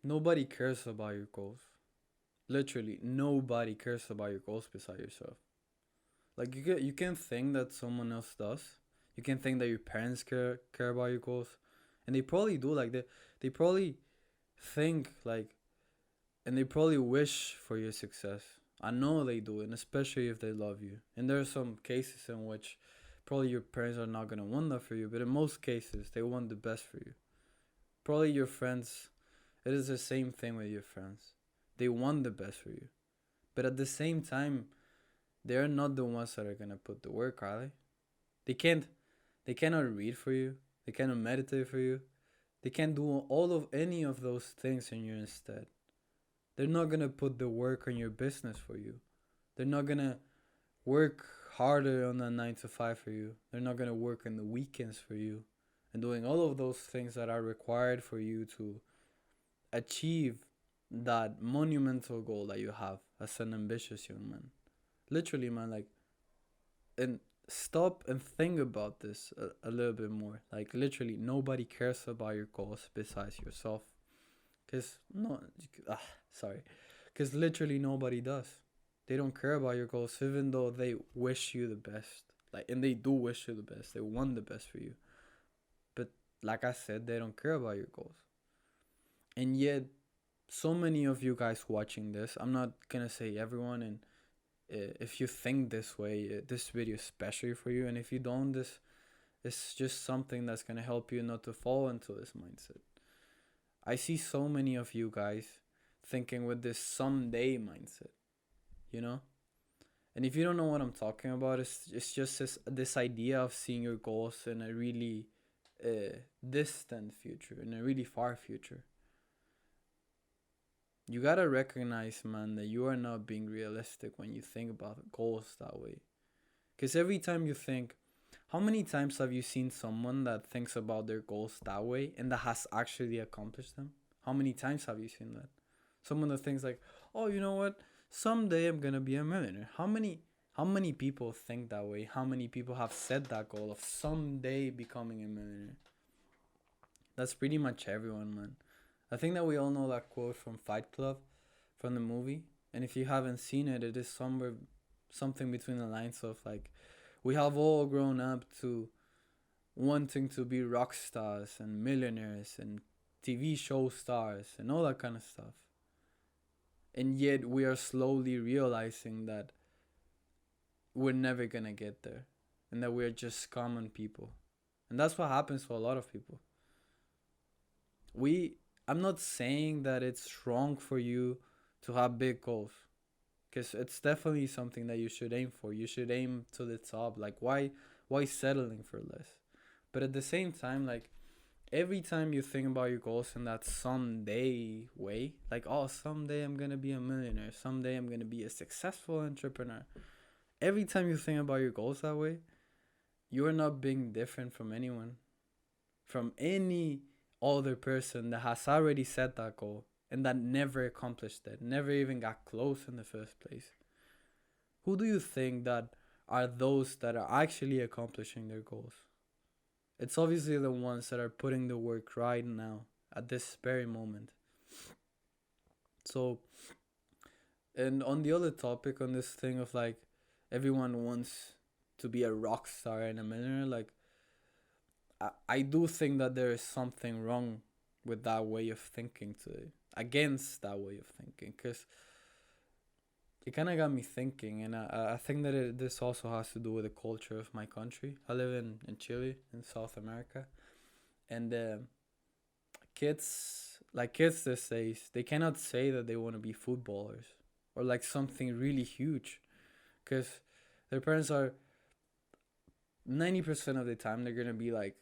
Nobody cares about your goals. Literally, nobody cares about your goals beside yourself. Like you can think that someone else does. You can think that your parents care about your goals, and they probably do. Like they probably think like, and they probably wish for your success. I know they do, and especially if they love you. And there are some cases in which probably your parents are not gonna want that for you, but in most cases they want the best for you. Probably your friends. It is the same thing with your friends. They want the best for you, but at the same time, they're not the ones that are gonna put the work, are they? They can't. They cannot read for you. They cannot meditate for you. They can't do all of any of those things in you instead. They're not gonna put the work on your business for you. They're not gonna work harder on a 9 to 5 for you. They're not gonna work on the weekends for you and doing all of those things that are required for you to achieve that monumental goal that you have as an ambitious young man. Literally, man, like, and stop and think about this a little bit more. Like, literally, nobody cares about your goals besides yourself. Cause no, sorry, cause literally nobody does. They don't care about your goals, even though they wish you the best. Like, and they do wish you the best. They want the best for you. But like I said, they don't care about your goals. And yet, so many of you guys watching this, I'm not gonna say everyone, and if you think this way, this video is especially for you. And if you don't, this is just something that's gonna help you not to fall into this mindset. I see so many of you guys thinking with this someday mindset, you know? And if you don't know what I'm talking about, it's just this idea of seeing your goals in a really distant future, in a really far future. You gotta recognize, man, that you are not being realistic when you think about goals that way. Because every time you think, how many times have you seen someone that thinks about their goals that way and that has actually accomplished them? How many times have you seen that? Someone that thinks like, oh, you know what? Someday I'm gonna be a millionaire. How many people think that way? How many people have set that goal of someday becoming a millionaire? That's pretty much everyone, man. I think that we all know that quote from Fight Club, from the movie. And if you haven't seen it, it is somewhere something between the lines of like, we have all grown up to wanting to be rock stars and millionaires and TV show stars and all that kind of stuff. And yet we are slowly realizing that we're never gonna get there and that we're just common people. And that's what happens to a lot of people. We I'm not saying that it's wrong for you to have big goals, because it's definitely something that you should aim for. You should aim to the top. Like, why settling for less? But at the same time, like, every time you think about your goals in that someday way, like, oh, someday I'm gonna be a millionaire, someday I'm gonna be a successful entrepreneur. Every time you think about your goals that way, you are not being different from anyone, from any other person that has already set that goal and that never accomplished it, never even got close in the first place. Who do you think that are those that are actually accomplishing their goals? It's obviously the ones that are putting the work right now, at this very moment. So, and on the other topic, on this thing of like, everyone wants to be a rock star and a millionaire, like, I do think that there is something wrong with that way of thinking today, against that way of thinking, because it kind of got me thinking, and I think that this also has to do with the culture of my country. I live in Chile, in South America, and kids these days, they cannot say that they want to be footballers or like something really huge, because their parents are 90% of the time they're gonna be like,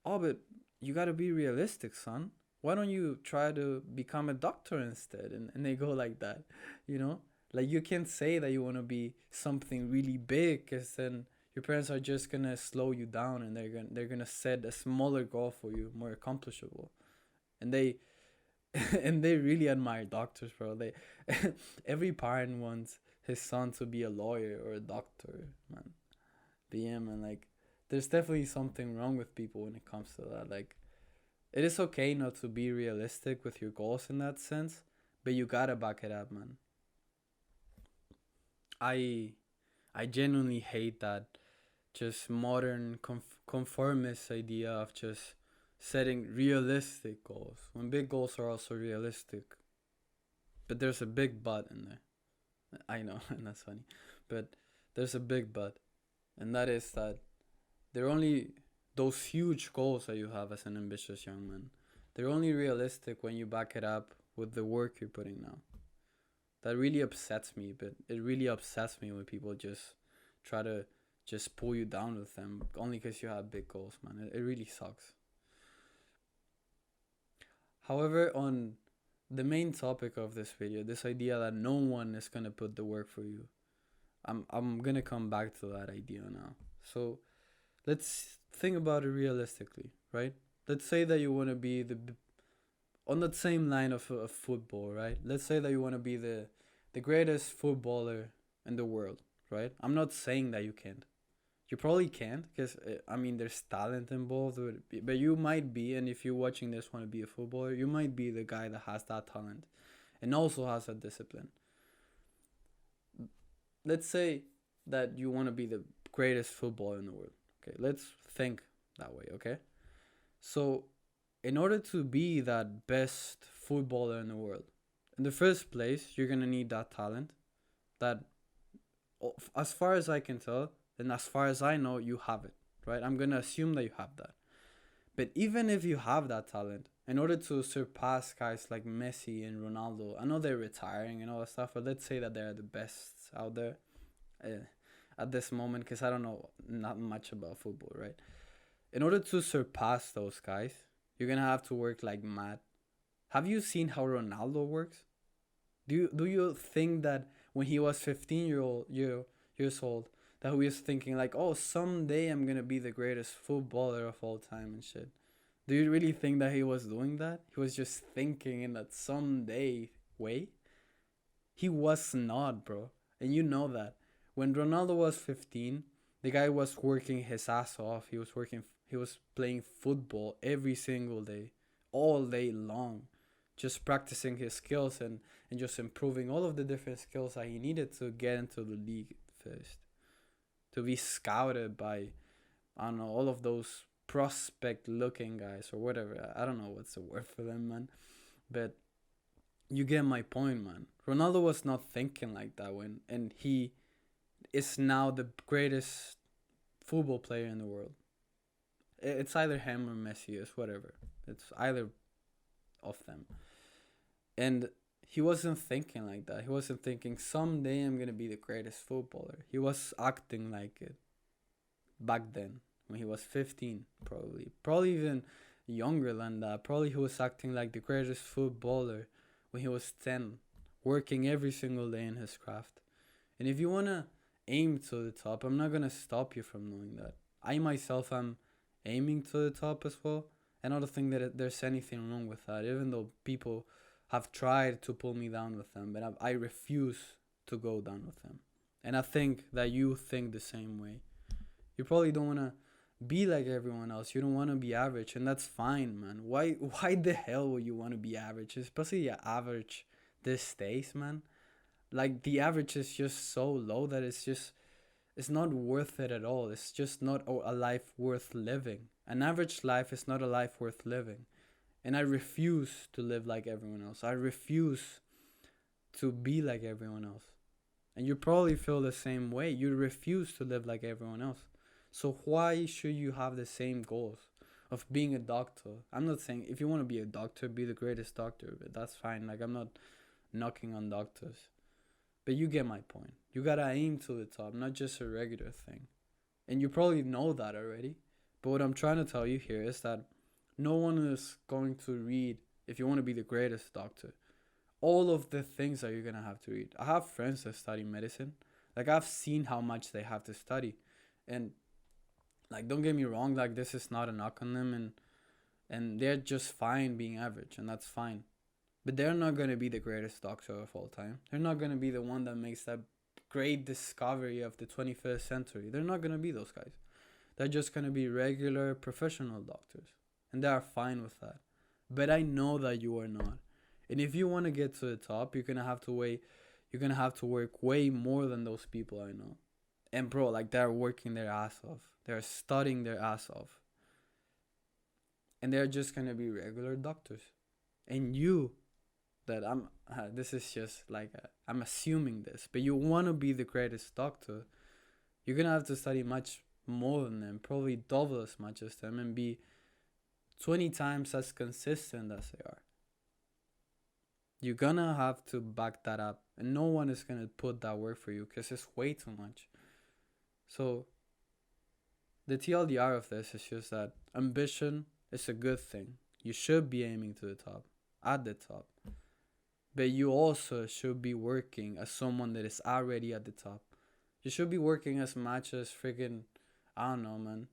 oh, but you gotta be realistic, son. Why don't you try to become a doctor instead? And they go like that, you know? Like, you can't say that you want to be something really big, because then your parents are just gonna slow you down, and they're gonna set a smaller goal for you, more accomplishable. And they and they really admire doctors, bro. They every parent wants his son to be a lawyer or a doctor, man. But yeah, man, like, there's definitely something wrong with people when it comes to that. Like, It is okay not to be realistic with your goals in that sense, but you gotta back it up, man. I I genuinely hate that just modern conformist idea of just setting realistic goals when big goals are also realistic. But there's a big but in there. I know, and that's funny, but there's a big but, and that is that they're only those huge goals that you have as an ambitious young man. They're only realistic when you back it up with the work you're putting now. That really upsets me, but it really upsets me when people just try to just pull you down with them only because you have big goals, man. It really sucks. However, on the main topic of this video, this idea that no one is gonna put the work for you, I'm gonna come back to that idea now. So let's think about it realistically, right? Let's say that you want to be on that same line of football, right? Let's say that you want to be the greatest footballer in the world, right? I'm not saying that you can't. You probably can't because I mean there's talent involved with it, but you might be, and if you're watching this want to be a footballer, you might be the guy that has that talent and also has that discipline. Let's say that you want to be the greatest footballer in the world. Okay, let's think that way, okay? So, in order to be that best footballer in the world, in the first place, you're going to need that talent that, as far as I can tell, and as far as I know, you have it, right? I'm going to assume that you have that. But even if you have that talent, in order to surpass guys like Messi and Ronaldo, I know they're retiring and all that stuff, but let's say that they're the best out there at this moment, because I don't know not much about football, right? In order to surpass those guys, you're gonna have to work like mad. Have you seen how Ronaldo works? Do you think that when he was 15 years old, that he was thinking like, oh, someday I'm gonna be the greatest footballer of all time and shit? Do you really think that he was doing that? He was just thinking in that someday way. He was not, bro, and you know that. When Ronaldo was 15, the guy was working his ass off. He was working. He was playing football every single day, all day long, just practicing his skills and just improving all of the different skills that he needed to get into the league first, to be scouted by, I don't know, all of those prospect looking guys or whatever. I don't know what's the word for them, man. But you get my point, man. Ronaldo was not thinking like that when, and he is now the greatest football player in the world. It's either him or Messi, it's whatever. It's either of them. And he wasn't thinking like that. He wasn't thinking someday I'm gonna be the greatest footballer. He was acting like it back then when he was 15, probably. Probably even younger than that. Probably he was acting like the greatest footballer when he was 10, working every single day in his craft. And if you wanna aim to the top, I'm not gonna stop you from doing that. I myself am aiming to the top as well, and I don't think that there's anything wrong with that. Even though people have tried to pull me down with them, but I refuse to go down with them. And I think that you think the same way. You probably don't wanna be like everyone else. You don't wanna be average, and that's fine, man. Why the hell would you wanna be average? Especially average these days, man. Like the average is just so low that it's not worth it at all. It's just not a life worth living. An average life is not a life worth living. And I refuse to live like everyone else. I refuse to be like everyone else. And you probably feel the same way. You refuse to live like everyone else. So why should you have the same goals of being a doctor? I'm not saying if you want to be a doctor, be the greatest doctor, but that's fine. Like I'm not knocking on doctors. But you get my point. You gotta aim to the top, not just a regular thing. And you probably know that already. But what I'm trying to tell you here is that no one is going to read, if you want to be the greatest doctor, all of the things that you're gonna have to read. I have friends that study medicine. Like I've seen how much they have to study. And like don't get me wrong, like this is not a knock on them, and they're just fine being average, and that's fine. But they're not going to be the greatest doctor of all time. They're not going to be the one that makes that great discovery of the 21st century. They're not going to be those guys. They're just going to be regular professional doctors. and they are fine with that. But I know that you are not. And if you want to get to the top, you're gonna have to work way more than those people I know. And bro, like they're working their ass off. They're studying their ass off. And they're just gonna be regular doctors. And you, that this is just like, I'm assuming this, but you wanna be the greatest doctor, you're gonna have to study much more than them, probably double as much as them, and be 20 times as consistent as they are. You're gonna have to back that up, and no one is gonna put that work for you because it's way too much. So, the TLDR of this is just that ambition is a good thing. You should be aiming to the top, at the top. But you also should be working as someone that is already at the top. You should be working as much as freaking, I don't know, man.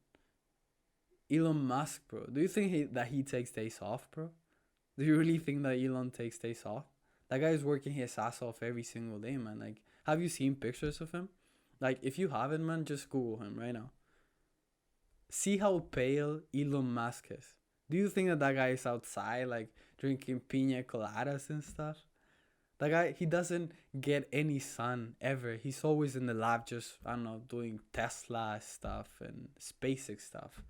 Elon Musk, bro. Do you think that he takes days off, bro? Do you really think that Elon takes days off? That guy is working his ass off every single day, man. Like, have you seen pictures of him? Like, if you haven't, man, just Google him right now. See how pale Elon Musk is. Do you think that that guy is outside, like, drinking pina coladas and stuff? That guy, he doesn't get any sun ever. He's always in the lab just, I don't know, doing Tesla stuff and SpaceX stuff.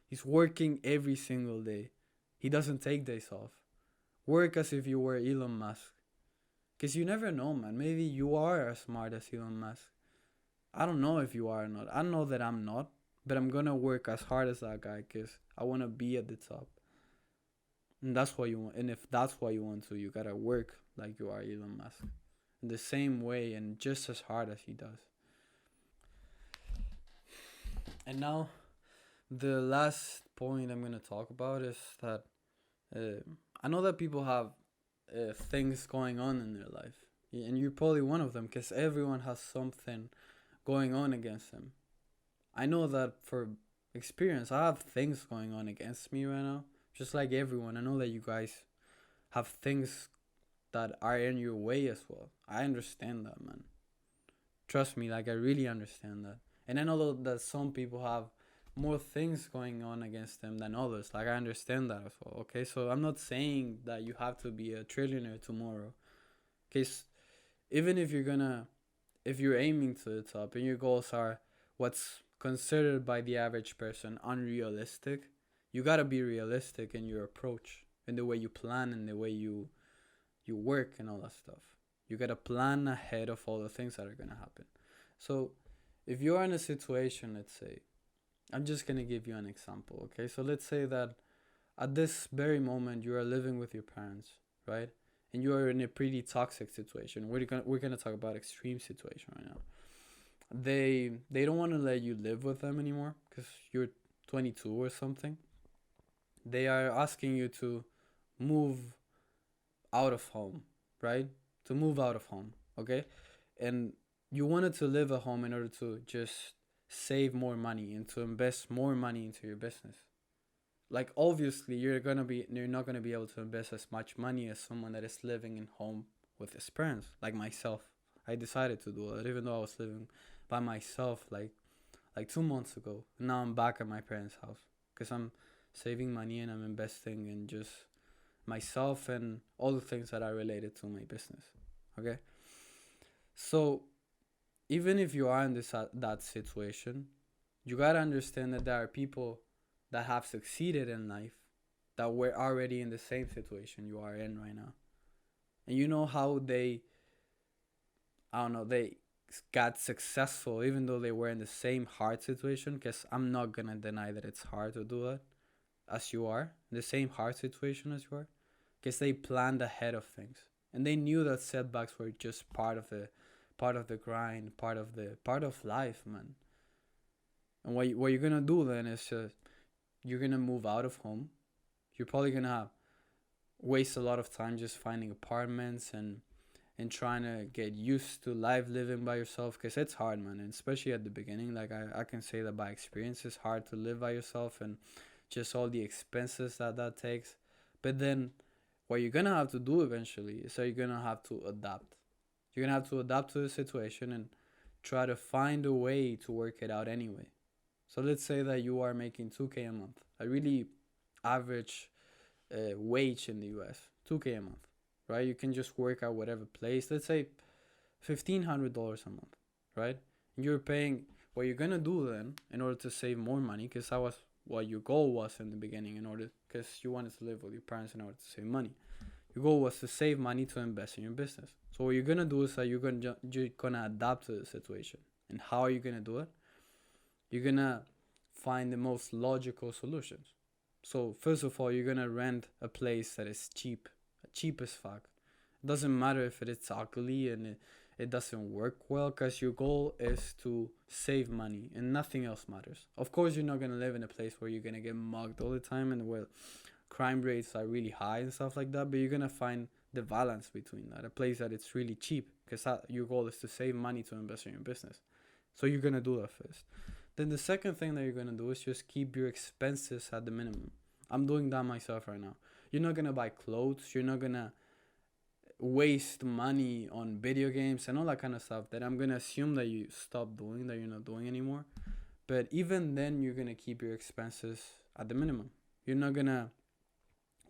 He's working every single day. He doesn't take days off. Work as if you were Elon Musk. Because you never know, man. Maybe you are as smart as Elon Musk. I don't know if you are or not. I know that I'm not. But I'm going to work as hard as that guy because I want to be at the top. And that's what you want. And if that's what you want to, you got to work like you are Elon Musk. In the same way and just as hard as he does. And now, the last point I'm going to talk about is that I know that people have things going on in their life. And you're probably one of them because everyone has something going on against them. I know that for experience, I have things going on against me right now. Just like everyone. I know that you guys have things that are in your way as well. I understand that, man. Trust me, like I really understand that. And I know that some people have more things going on against them than others. Like I understand that as well. Okay, so I'm not saying that you have to be a trillionaire tomorrow. Cause even if if you're aiming to the top and your goals are what's considered by the average person unrealistic, you gotta be realistic in your approach, in the way you plan, and the way you work and all that stuff. You gotta plan ahead of all the things that are gonna happen. So if you're in a situation, let's say, I'm just gonna give you an example, okay? So let's say that at this very moment you are living with your parents, right? And you are in a pretty toxic situation. We're gonna talk about extreme situation right now. They don't want to let you live with them anymore because you're 22 or something. They are asking you to move out of home, right? To move out of home, okay? And you wanted to live at home in order to just save more money and to invest more money into your business. Like obviously you're not gonna be able to invest as much money as someone that is living in home with his parents, like myself. I decided to do it even though I was living by myself like 2 months ago. Now I'm back at my parents' house because I'm saving money and I'm investing in just myself and all the things that are related to my business. Okay, so even if you are in that situation, you gotta understand that there are people that have succeeded in life that were already in the same situation you are in right now, and you know how they got successful even though they were in the same hard situation. Because I'm not gonna deny that it's hard to do that as you are in the same hard situation as you are, because they planned ahead of things and they knew that setbacks were just part of the grind, part of life, man. And what you're gonna do then is just you're gonna move out of home. You're probably gonna waste a lot of time just finding apartments and trying to get used to life living by yourself, because it's hard, man. And especially at the beginning, like I can say that by experience, it's hard to live by yourself and just all the expenses that takes. But then what you're gonna have to do eventually is that you're gonna have to adapt. You're gonna have to adapt to the situation and try to find a way to work it out anyway. So let's say that you are making 2K a month, a really average wage in the US, 2K a month, right? You can just work at whatever place. Let's say $1,500 a month, right? And you're paying. What you're gonna do then, in order to save more money, because that was what your goal was in the beginning, in order because you wanted to live with your parents in order to save money. Your goal was to save money to invest in your business. So what you're gonna do is that you're gonna adapt to the situation. And how are you gonna do it? You're gonna find the most logical solutions. So first of all, you're gonna rent a place that is cheap as fuck. It doesn't matter if it's ugly and it doesn't work well, because your goal is to save money and nothing else matters. Of course, you're not gonna live in a place where you're gonna get mugged all the time and where crime rates are really high and stuff like that, but you're gonna find the balance between that. A place that it's really cheap, because your goal is to save money to invest in your business. So you're gonna do that first. Then the second thing that you're gonna do is just keep your expenses at the minimum. I'm doing that myself right now. You're not gonna buy clothes. You're not gonna waste money on video games and all that kind of stuff that I'm gonna assume that you stop doing, that you're not doing anymore. But even then, you're gonna keep your expenses at the minimum. You're not gonna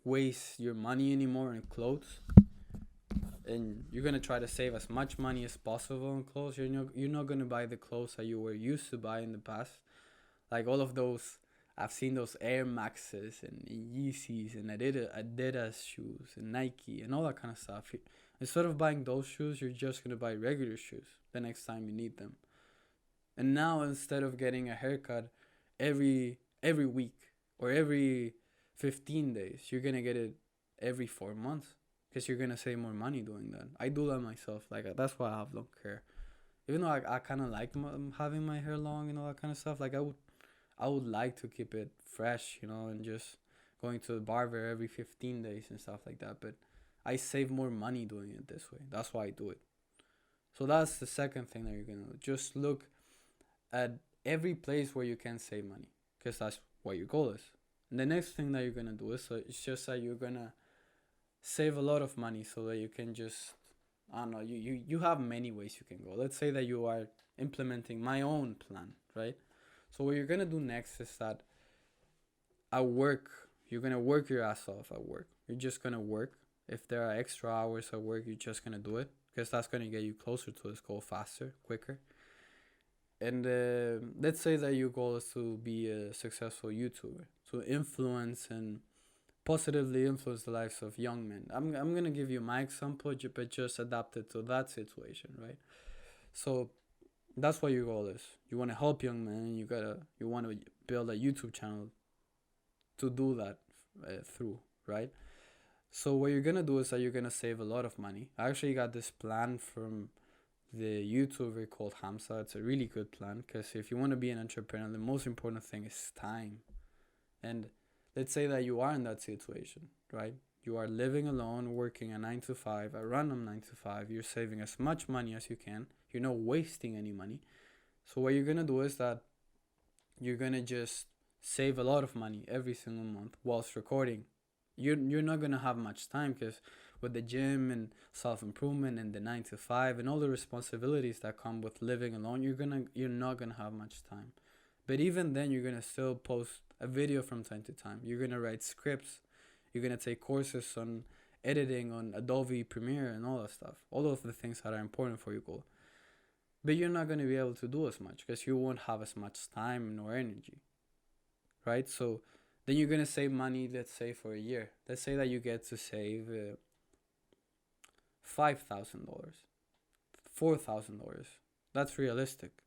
waste your money anymore in clothes, and you're gonna try to save as much money as possible on clothes. You're not gonna buy the clothes that you were used to buy in the past, like all of those. I've seen those Air Maxes and Yeezys and Adidas shoes and Nike and all that kind of stuff. Instead of buying those shoes, you're just gonna buy regular shoes the next time you need them. And now, instead of getting a haircut every week or every 15 days, you're gonna get it every 4 months, because you're gonna save more money doing that. I do that myself. Like, that's why I have long hair. Even though I kind of like having my hair long and all that kind of stuff, like I would like to keep it fresh, and just going to the barber every 15 days and stuff like that. But I save more money doing it this way. That's why I do it. So that's the second thing that you're gonna do. Just look at every place where you can save money, because that's what your goal is. And the next thing that you're gonna do is, it's just that you're gonna save a lot of money so that you can just, I don't know, you have many ways you can go. Let's say that you are implementing my own plan, right? So what you're gonna do next is that at work, you're gonna work your ass off at work. You're just gonna work. If there are extra hours at work, you're just gonna do it, because that's gonna get you closer to this goal faster, quicker. And let's say that your goal is to be a successful YouTuber, to influence and positively influence the lives of young men. I'm gonna give you my example, but just adapted to that situation, right? So that's what your goal is. You want to help young men. You want to build a YouTube channel to do that through, right? So what you're gonna do is that you're gonna save a lot of money. I actually got this plan from the YouTuber called Hamza. It's a really good plan, because if you want to be an entrepreneur, the most important thing is time. And let's say that you are in that situation, right? You are living alone, working a 9 to 5, a random 9 to 5. You're saving as much money as you can. You're not wasting any money. So what you're gonna do is that you're gonna just save a lot of money every single month whilst recording. You're not gonna have much time, because with the gym and self-improvement and the 9 to 5 and all the responsibilities that come with living alone, you're not gonna have much time. But even then, you're gonna still post a video from time to time. You're gonna write scripts. You're gonna take courses on editing on Adobe Premiere and all that stuff. All of the things that are important for your goal. But you're not gonna be able to do as much, because you won't have as much time nor energy, right? So then you're gonna save money. Let's say for a year. Let's say that you get to save $5,000, $4,000. That's realistic.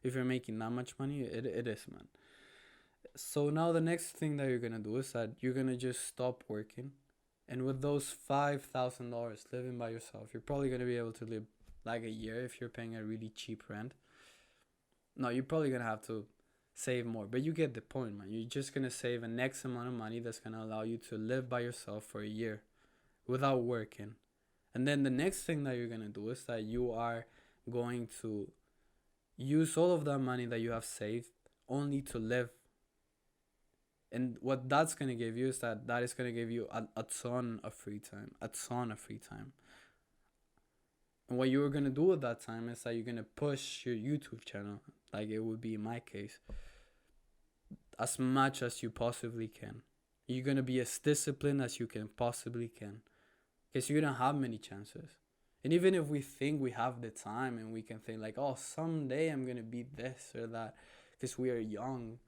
If you're making that much money, it is, man. So now the next thing that you're gonna do is that you're gonna just stop working, and with those $5,000 living by yourself, you're probably gonna be able to live like a year if you're paying a really cheap rent. No, you're probably gonna have to save more, but you get the point, man. You're just gonna save an X amount of money that's gonna allow you to live by yourself for a year without working. And then the next thing that you're gonna do is that you are going to use all of that money that you have saved only to live. And what that's gonna give you is that is gonna give you a ton of free time, a ton of free time. And what you're gonna do with that time is that you're gonna push your YouTube channel, like it would be in my case, as much as you possibly can. You're gonna be as disciplined as you can possibly can, because you don't have many chances. And even if we think we have the time and we can think like, oh, someday I'm gonna be this or that, because we are young.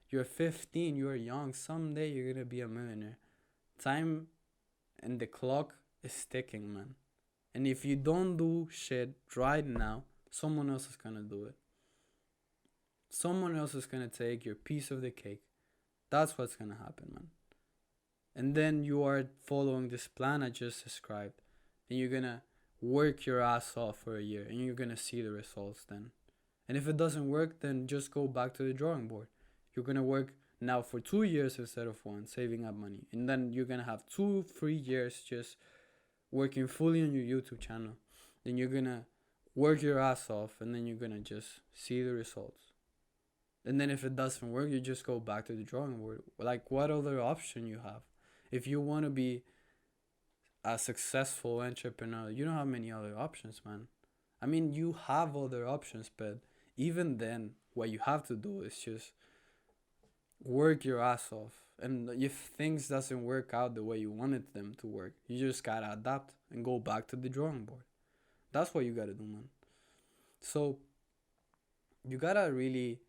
You're 15, you are young. Someday you're gonna be a millionaire. Time and the clock is ticking, man. And if you don't do shit right now, someone else is gonna do it. Someone else is gonna take your piece of the cake. That's what's gonna happen, man. And then you are following this plan I just described, and you're gonna work your ass off for a year, and you're gonna see the results then. And if it doesn't work, then just go back to the drawing board. You're gonna work now for 2 years instead of one, saving up money, and then you're gonna have 2 3 years just working fully on your YouTube channel. Then you're gonna work your ass off, and then you're gonna just see the results. And then if it doesn't work, you just go back to the drawing board. Like, what other option you have? If you want to be a successful entrepreneur, you don't have many other options, man. I mean, you have other options, but even then, what you have to do is just work your ass off. And if things doesn't work out the way you wanted them to work, you just gotta adapt and go back to the drawing board. That's what you gotta do, man. So you gotta really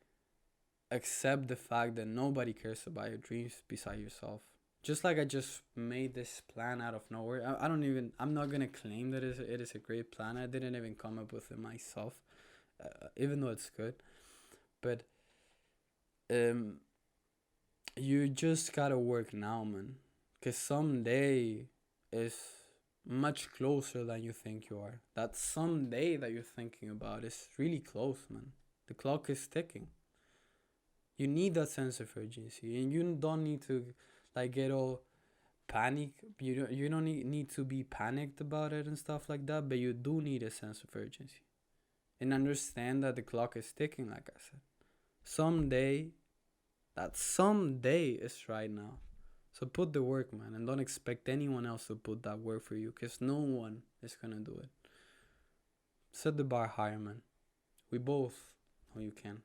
accept the fact that nobody cares about your dreams beside yourself. Just like I just made this plan out of nowhere. I don't even, I'm not gonna claim that it is a great plan. I didn't even come up with it myself, even though it's good. But um, you just gotta work now, man. Because someday is much closer than you think you are. That someday that you're thinking about is really close, man. The clock is ticking. You need that sense of urgency, and you don't need to like get all panic. You don't need to be panicked about it and stuff like that, but you do need a sense of urgency and understand that the clock is ticking, like I said. Someday, that someday is right now. So put the work, man, and don't expect anyone else to put that work for you, because no one is gonna do it. Set the bar higher, man. We both know you can.